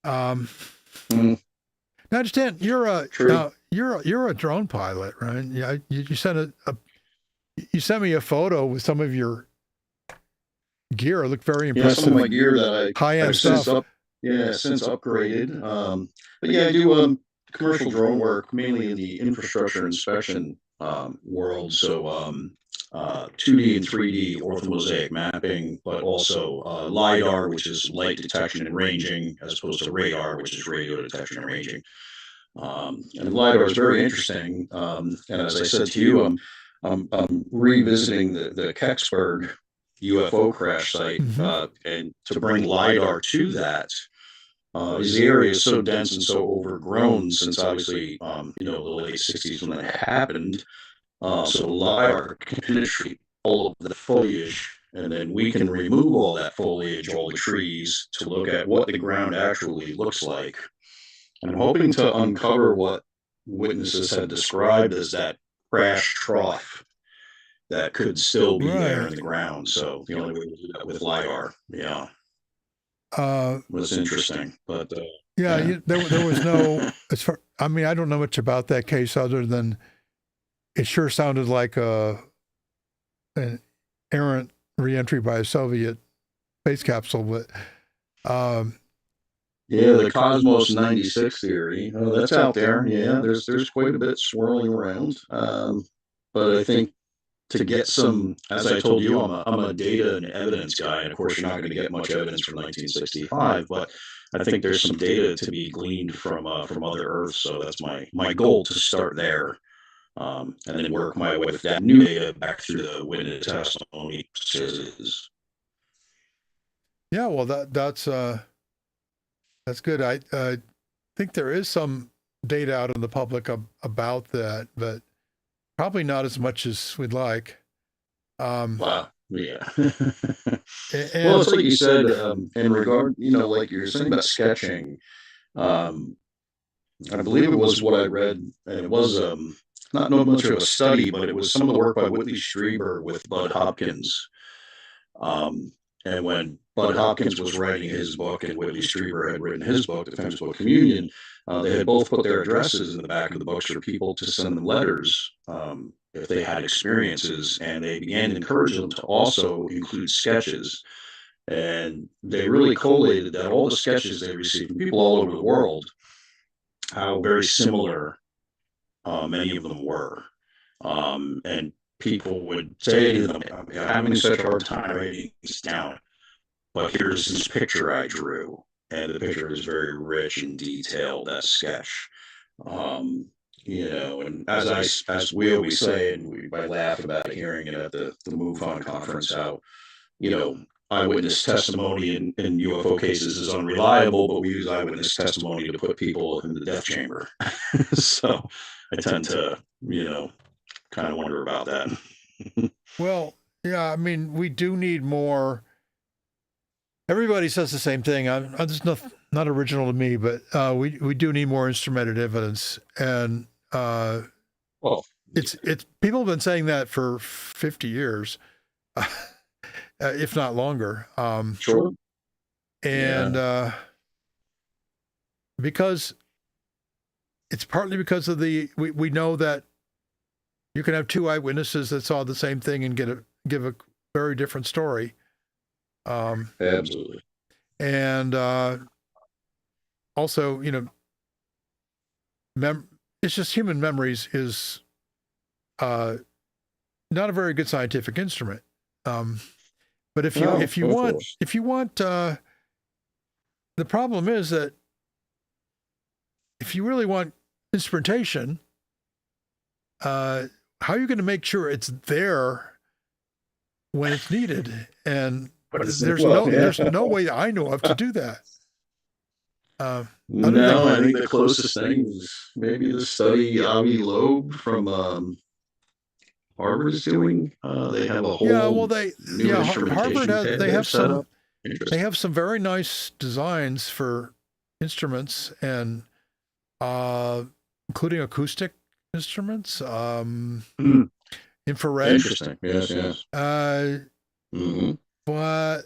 Mm, Now, understand true. you're a drone pilot, right? Yeah, you sent you sent me a photo with some of your gear. It looked very Yeah, some of impressive, my gear that high end I've since stuff. since upgraded. But yeah, I do commercial drone work mainly in the infrastructure inspection world. So 2D and 3D orthomosaic mapping, but also LiDAR, which is light detection and ranging, as opposed to radar, which is radio detection and ranging. And LiDAR is very interesting. And as I said to you, I'm revisiting the Kecksburg UFO crash site, Mm-hmm. and to bring LiDAR to that, is the area is so dense and so overgrown since obviously, the late 60s when that happened. So LiDAR can penetrate all of the foliage, and then we can remove all that foliage, all the trees, to look at what the ground actually looks like. And I'm hoping to uncover what witnesses had described as that crash trough that could still be there Right. in the ground. So the only way to do that with LiDAR, yeah, Uh, was interesting. But yeah, yeah, there was no, as far, I mean, I don't know much about that case other than it sure sounded like an errant reentry by a Soviet space capsule, but um, yeah, the Cosmos 96 theory, that's out there. Yeah, there's quite a bit swirling around. But I think to get some, as I told you, I'm a data and evidence guy, and of course you're not going to get much evidence from 1965, but I think there's some data to be gleaned from other Earths. So that's my goal, to start there, and then work my way with that new data back through the witness testimony. yeah, well, that's good. I think there is some data out in the public about that, but probably not as much as we'd like. Wow. Yeah. Well, And it's like you said, in regard, like you're saying about sketching. Um, I believe it was what I read, and it was not much of a study, but it was some of the work by Whitley Strieber with Bud Hopkins. Um, and when Bud Hopkins was writing his book and Whitley Strieber had written his book, The Famous Book Communion, they had both put their addresses in the back of the books for people to send them letters, if they had experiences, and they began to encourage them to also include sketches. And they really collated that all the sketches they received from people all over the world, how very similar many of them were. And people would say to them, "I'm having such a hard time writing this down, but here's this picture I drew." And the picture is very rich and detailed, that sketch. Um, and as we always say, and I laugh about hearing it at the MUFON conference, how, you know, eyewitness testimony in UFO cases is unreliable, but we use eyewitness testimony to put people in the death chamber. So I tend to, kind of wonder about that. well, yeah, I mean, we do need more everybody says the same thing. It's not original to me, but we do need more instrumented evidence, and Well, it's people have been saying that for 50 years, if not longer. sure. And Yeah. because it's partly because of we know that you can have two eyewitnesses that saw the same thing and give a very different story. Absolutely. And also, it's just human memories is not a very good scientific instrument. But if No, you of want course. the problem is that if you really want instrumentation, how are you going to make sure it's there when it's needed? And there's no way I know of to do that. Other than No, I think the closest thing is maybe the study Avi Loeb from Harvard is doing. They have a whole new Harvard instrumentation pad they they've have set up. they Interesting. have some very nice designs for instruments and including acoustic instruments, Mm, infrared. interesting. Yes, yes. Mm-hmm. But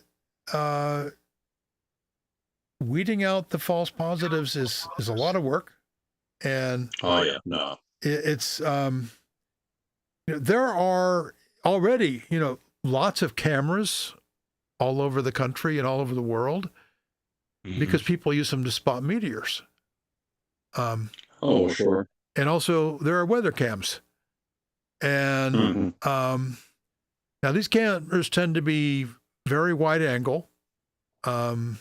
weeding out the false positives is a lot of work, and Oh yeah, no. it's there are already lots of cameras all over the country and all over the world because people use them to spot meteors. Oh, sure. And also there are weather cams, and now these cameras tend to be very wide angle. And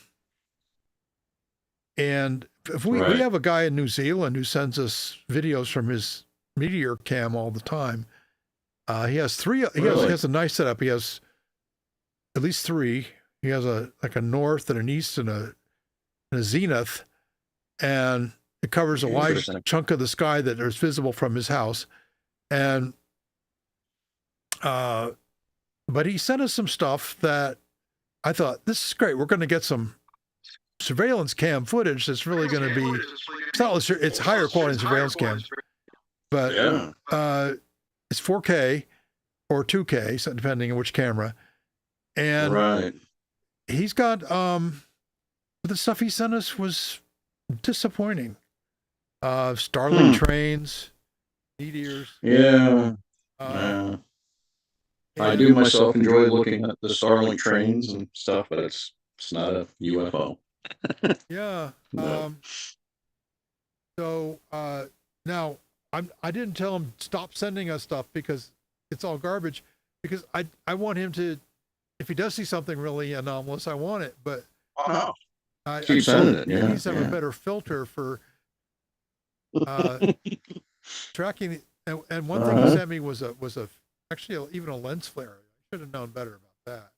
if we have a guy in New Zealand who sends us videos from his meteor cam all the time. He has three. He has a nice setup. He has at least three. He has a north and an east and a zenith, and it covers a wide chunk of the sky that is visible from his house. And but he sent us some stuff that I thought, this is great. We're going to get some surveillance cam footage that's really going to be. It's higher quality than surveillance cam, but it's 4K or 2K, so depending on which camera. And he's got the stuff he sent us was disappointing. Starling trains, meteors. I do myself enjoy looking at the Starlink trains and stuff, but it's not a UFO. Yeah. No. So now I didn't tell him stop sending us stuff because it's all garbage. Because I want him to, if he does see something really anomalous, I want it. But keep sending it. He needs to have a better filter for tracking. And one thing he sent me was actually even a lens flare. I should have known better about that.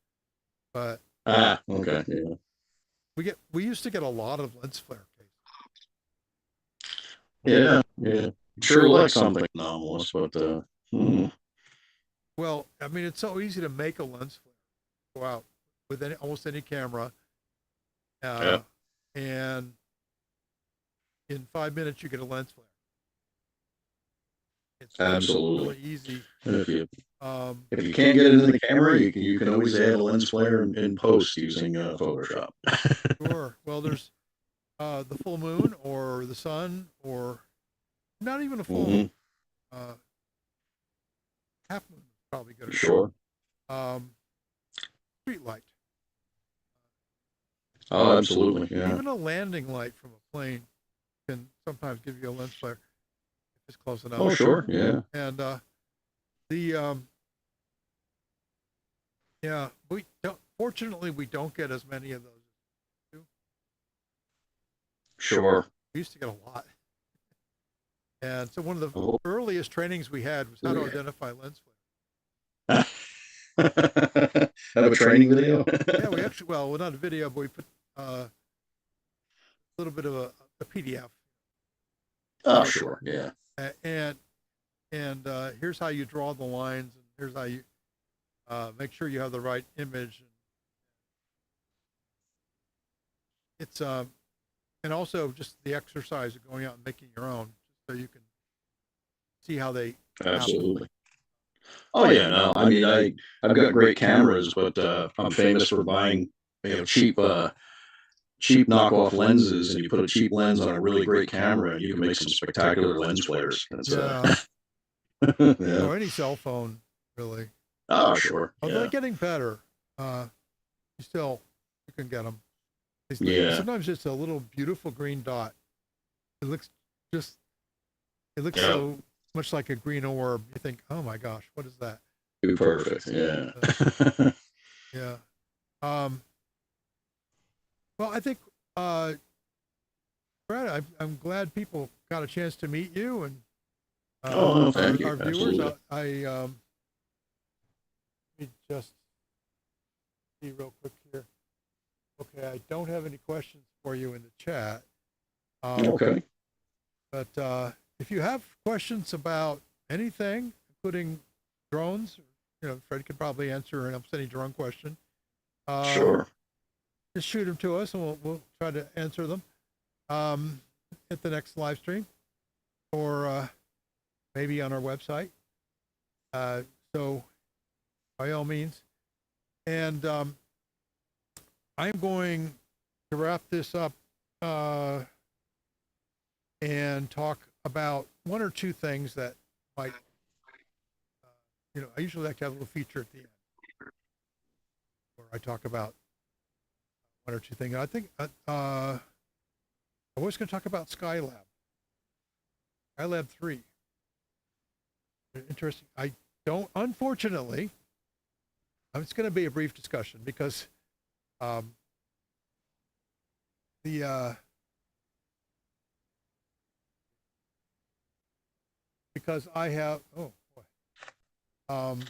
But okay. Yeah. We used to get a lot of lens flare cases. Yeah. Sure looks something anomalous, but well, I mean, it's so easy to make a lens flare. Go out with almost any camera, and in 5 minutes you get a lens flare. It's absolutely really easy. If you can't get it in the camera, you can always add a lens flare in post using Photoshop. Sure. Well, there's the full moon or the sun or not even a full moon. Half moon is probably good. Sure. Street light. Oh, absolutely. Yeah. Even a landing light from a plane can sometimes give you a lens flare if it's close enough. Oh, sure. Yeah. And we don't. Fortunately, we don't get as many of those. Sure. We used to get a lot. And so one of the earliest trainings we had was how to identify lens flare. Have a training video? Yeah, we actually, well, not a video, but we put a little bit of a PDF. Oh, sure. Yeah. And here's how you draw the lines, and here's how you make sure you have the right image. it's and also just the exercise of going out and making your own, so you can see how they happen. Absolutely. Oh yeah, no. I mean, I've got great cameras, but I'm famous for buying cheap knockoff lenses, and you put a cheap lens on a really great camera, and you can make some spectacular lens flares. That's Yeah, yeah. or any cell phone, really. Oh sure, Although they're yeah, getting better, you still you can get them. yeah, Sometimes just a little beautiful green dot. It looks just it looks yeah. so much like a green orb. You think, oh my gosh, what is that? Too perfect. Yeah. Uh, yeah. Um, well, I think, Brad, I'm glad people got a chance to meet you and Oh no, thank you. our viewers. Absolutely. Let me just see real quick here. Okay, I don't have any questions for you in the chat. Okay. But if you have questions about anything, including drones, Fred could probably answer an upsetting drone question. Sure. Just shoot them to us, and we'll try to answer them at the next live stream, or maybe on our website. So by all means, and I'm going to wrap this up and talk about one or two things that might, I usually like to have a little feature at the end where I talk about one or two things. I think I was going to talk about Skylab 3. Interesting. I don't, unfortunately, it's going to be a brief discussion because because I have, oh boy. Um,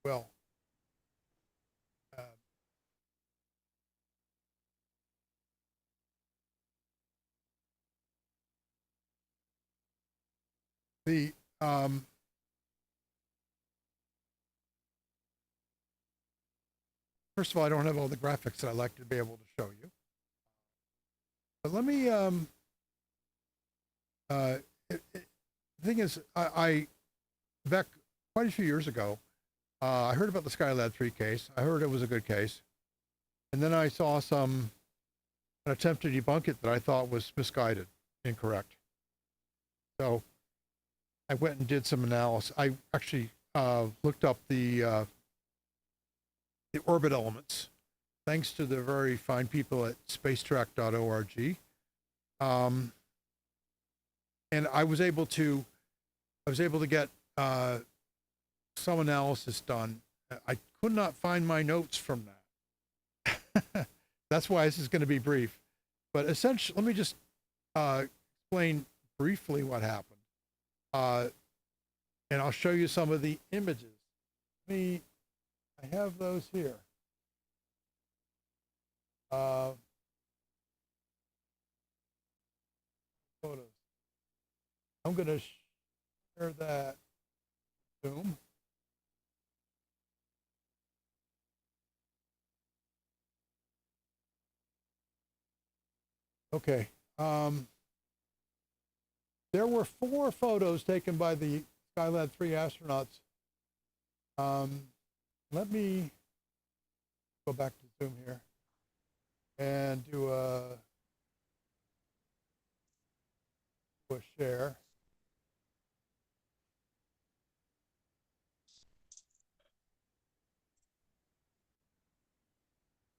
well, uh, the first of all, I don't have all the graphics that I like to be able to show you. But let me the thing is, I back quite a few years ago, I heard about the Skylab 3 case. I heard it was a good case, and then I saw an attempt to debunk it that I thought was misguided, incorrect. So I went and did some analysis. I actually looked up the orbit elements, thanks to the very fine people at spacetrack.org. And I was able to get some analysis done. I could not find my notes from that. That's why this is going to be brief. But essentially, let me just explain briefly what happened. And I'll show you some of the images. I have those here. Photos. I'm going to share that Zoom. Okay. There were 4 photos taken by the Skylab 3 astronauts. Let me go back to Zoom here and do a share.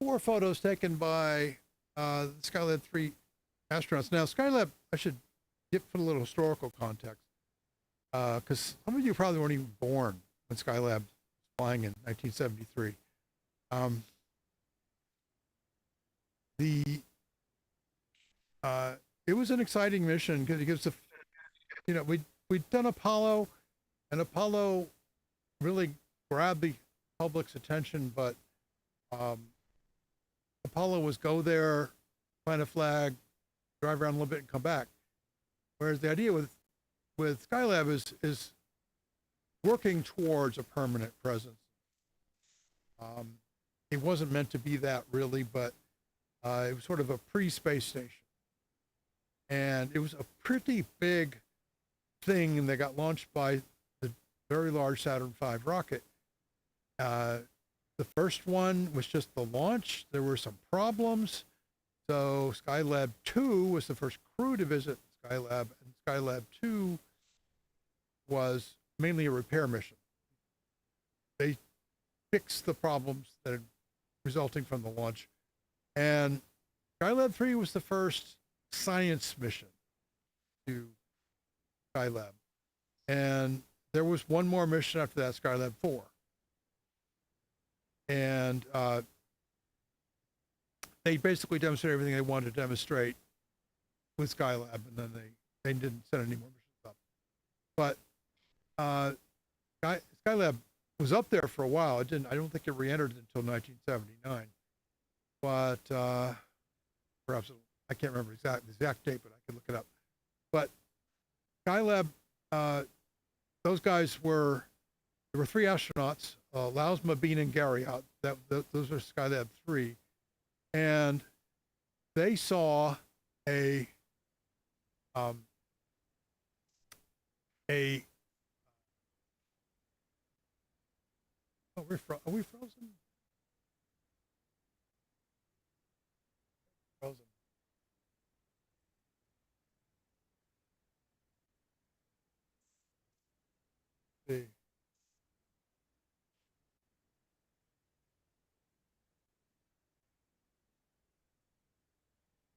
Four photos taken by the Skylab 3 astronauts. Now, Skylab, I should put a little historical context, because some of you probably weren't even born when Skylab was flying in 1973. It was an exciting mission because it gives we'd done Apollo, and Apollo really grabbed the public's attention, but Apollo was go there, plant a flag, drive around a little bit, and come back. Whereas the idea with Skylab is working towards a permanent presence. It wasn't meant to be that really, but it was sort of a pre-space station, and it was a pretty big thing that got launched by the very large Saturn V rocket. The first one was just the launch. There were some problems. So Skylab 2 was the first crew to visit Skylab, and Skylab 2 was mainly a repair mission. They fixed the problems that had resulting from the launch. And Skylab 3 was the first science mission to Skylab. And there was one more mission after that, Skylab 4. And they basically demonstrated everything they wanted to demonstrate with Skylab, and then they didn't send any more missions up. But Skylab was up there for a while. I don't think it re-entered until 1979. But perhaps I can't remember the exact date, but I can look it up. But Skylab, those guys there were 3 astronauts, Laus, Mabine, and Gary. Those are Skylab 3, and they saw a are we frozen? Frozen. See.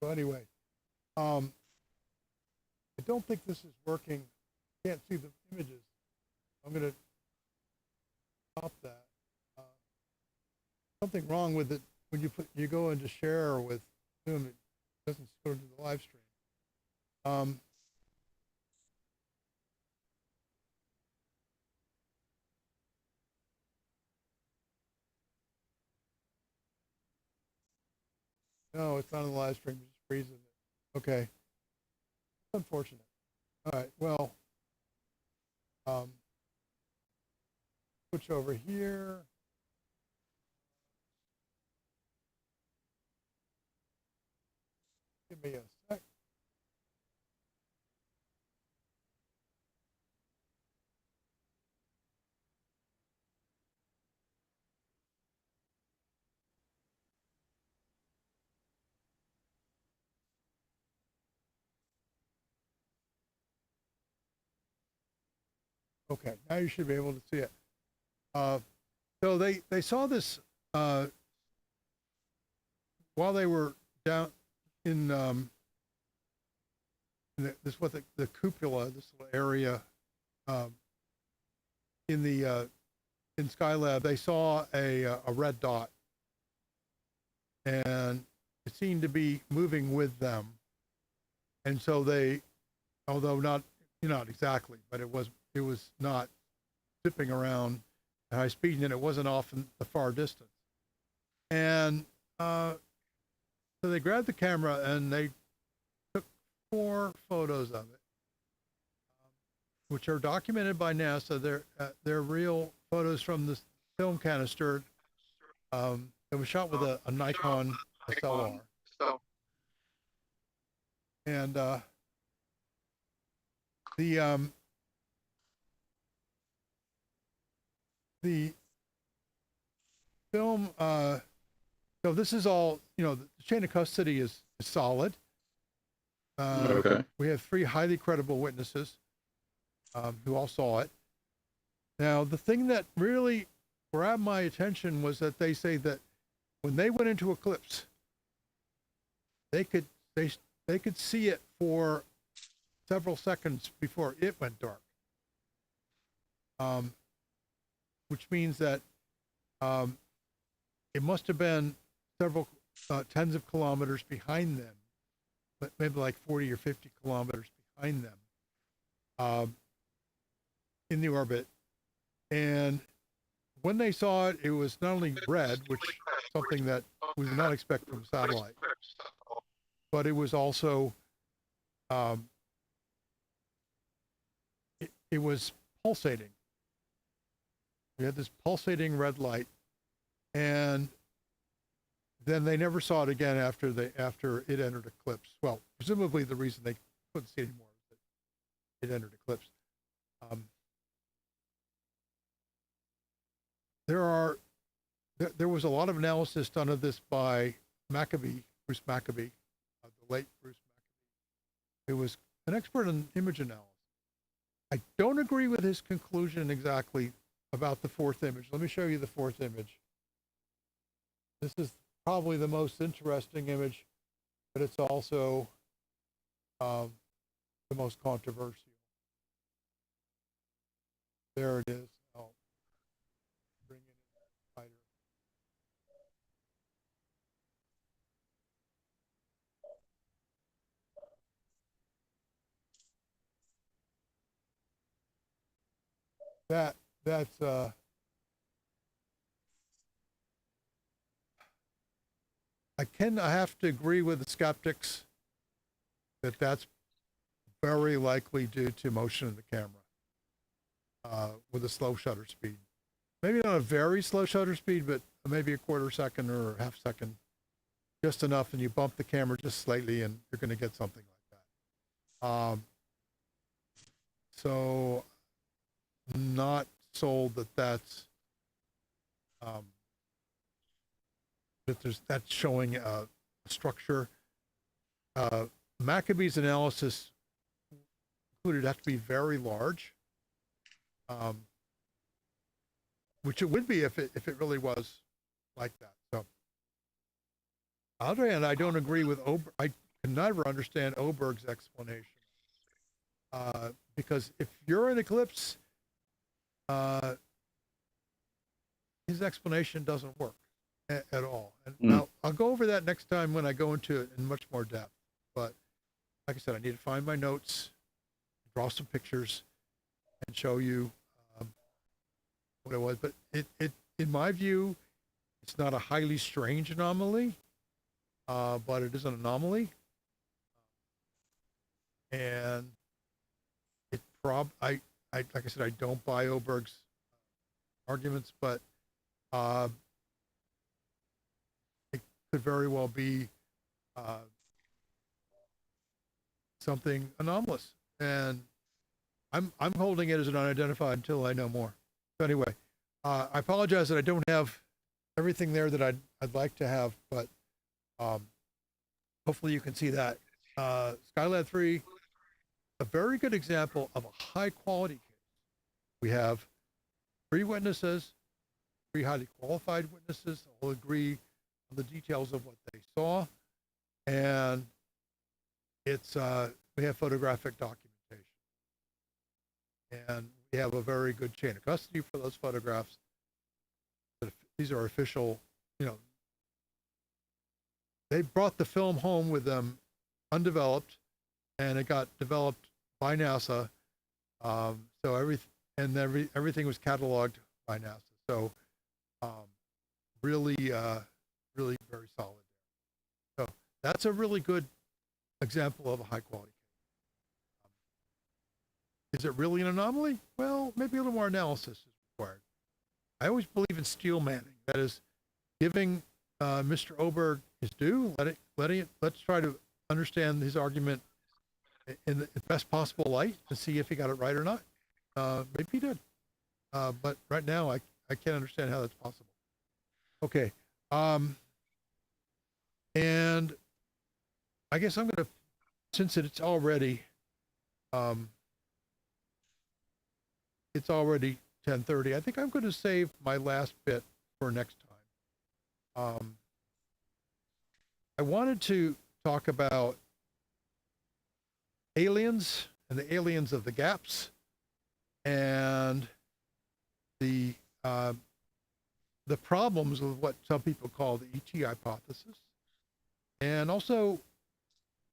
So anyway, I don't think this is working. Can't see the images. I'm going to stop that. Something wrong with it when you go into share with Zoom. It doesn't go to the live stream. No, it's not on the live stream. It's just freezing it. Okay. It's unfortunate. All right. Well, switch over here. Give me a sec. Okay, now you should be able to see it. So they saw this while they were down in the cupola, this little area in Skylab. They saw a red dot, and it seemed to be moving with them. And so they, although not exactly, but it was not zipping around at high speed, and it wasn't off in the far distance. And so they grabbed the camera and they took 4 photos of it, which are documented by NASA. They're real photos from the film canister. It was shot with a Nikon SLR. And the film, so this is all, the chain of custody is solid. Okay. We have 3 highly credible witnesses who all saw it. Now, the thing that really grabbed my attention was that they say that when they went into eclipse, they could see it for several seconds before it went dark. Which means that it must have been several tens of kilometers behind them, but maybe like 40 or 50 kilometers behind them in the orbit. And when they saw it, it was not only red, which is something that we would not expect from a satellite, but it was also it was pulsating. We had this pulsating red light, and then they never saw it again after it entered eclipse. Well, presumably the reason they couldn't see it anymore was that it entered eclipse. There was a lot of analysis done of this by Maccabee, Bruce Maccabee, the late Bruce Maccabee, who was an expert in image analysis. I don't agree with his conclusion exactly about the fourth image. Let me show you the fourth image. This is probably the most interesting image, but it's also the most controversial. There it is. I'll bring it in tighter. That's I have to agree with the skeptics that that's very likely due to motion of the camera with a slow shutter speed. Maybe not a very slow shutter speed, but maybe a quarter second or a half second, just enough, and you bump the camera just slightly, and you're going to get something like that. So, not sold that that's showing a structure. Maccabee's analysis concluded it had to be very large, which it would be if it really was like that. So, on the other hand, I don't agree with I can never understand Oberg's explanation, because if you're in eclipse, his explanation doesn't work at all. And I'll go over that next time when I go into it in much more depth. But like I said, I need to find my notes, draw some pictures, and show you what it was. But it in my view, it's not a highly strange anomaly, but it is an anomaly. And it like I said, I don't buy Oberg's arguments, but it could very well be something anomalous, and I'm holding it as an unidentified until I know more. So anyway, I apologize that I don't have everything there that I'd like to have, but hopefully you can see that. Skylab 3, a very good example of a high quality case. We have 3 witnesses, 3 highly qualified witnesses, all agree on the details of what they saw, and it's we have photographic documentation, and we have a very good chain of custody for those photographs. These are official, they brought the film home with them undeveloped, and it got developed by NASA. So everything was cataloged by NASA. So really very solid. So that's a really good example of a high quality case. Is it really an anomaly? Well, maybe a little more analysis is required. I always believe in steel manning. That is, giving Mr. Oberg his due. Let's try to understand his argument in the best possible light to see if he got it right or not. Maybe he did, but right now I can't understand how that's possible. Okay, and I guess I'm going to, since it's already 10:30. I think I'm going to save my last bit for next time. I wanted to talk about aliens and the aliens of the gaps, and the problems with what some people call the ET hypothesis, and also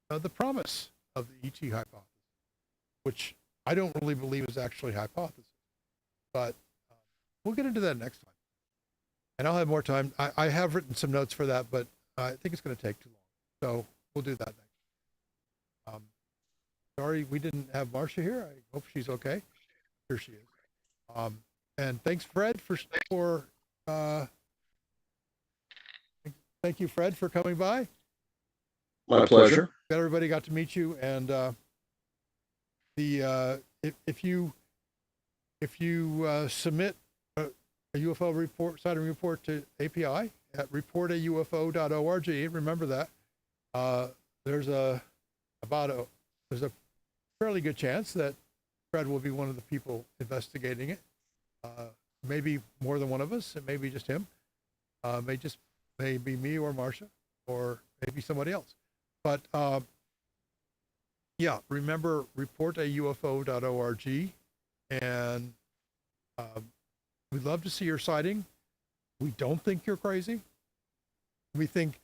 the promise of the ET hypothesis, which I don't really believe is actually a hypothesis, but we'll get into that next time, and I'll have more time. I have written some notes for that, but I think it's going to take too long, so we'll do that next. Sorry we didn't have Marcia here. I hope she's okay. Here she is. And thanks, Fred, for thank you, Fred, for coming by. My pleasure. Glad everybody got to meet you. And if you submit a UFO report, sighting report to API at reportaufo.org, remember that there's a fairly good chance that Fred will be one of the people investigating it. Maybe more than one of us. It may be just him. May be me or Marcia, or maybe somebody else. But yeah, remember reportaufo.org, and we'd love to see your sighting. We don't think you're crazy. We think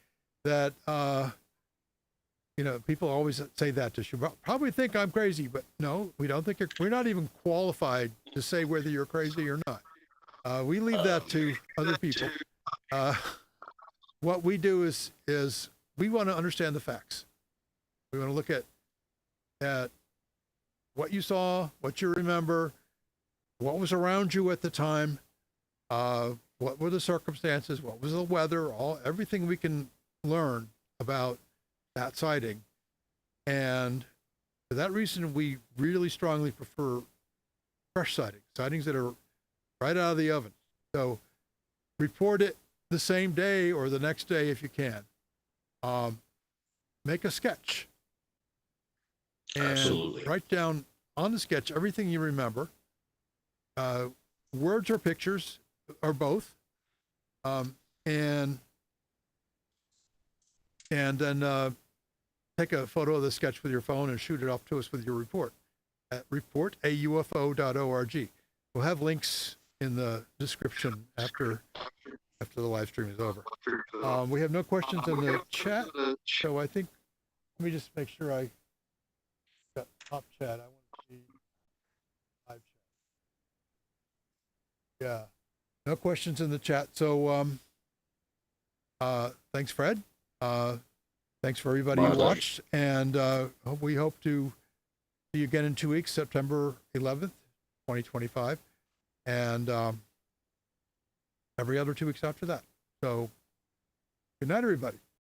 that people always say that to you. Probably think I'm crazy, but no, we don't think we're not even qualified to say whether you're crazy or not. We leave that to other people. What we do is we want to understand the facts. We want to look at what you saw, what you remember, what was around you at the time, what were the circumstances, what was the weather, everything we can learn about that sighting. And for that reason, we really strongly prefer fresh sightings that are right out of the oven. So report it the same day or the next day if you can. Make a sketch. And Absolutely. write down on the sketch everything you remember. Words or pictures, or both. And then take a photo of the sketch with your phone and shoot it off to us with your report at reportaufo.org. We'll have links in the description after the live stream is over. We have no questions in the chat, so I think, let me just make sure I got top chat. I want to see live chat. Yeah, no questions in the chat. So thanks, Fred. Thanks for everybody who watched, and we hope to see you again in 2 weeks, September 11th, 2025, and every other 2 weeks after that. So good night, everybody.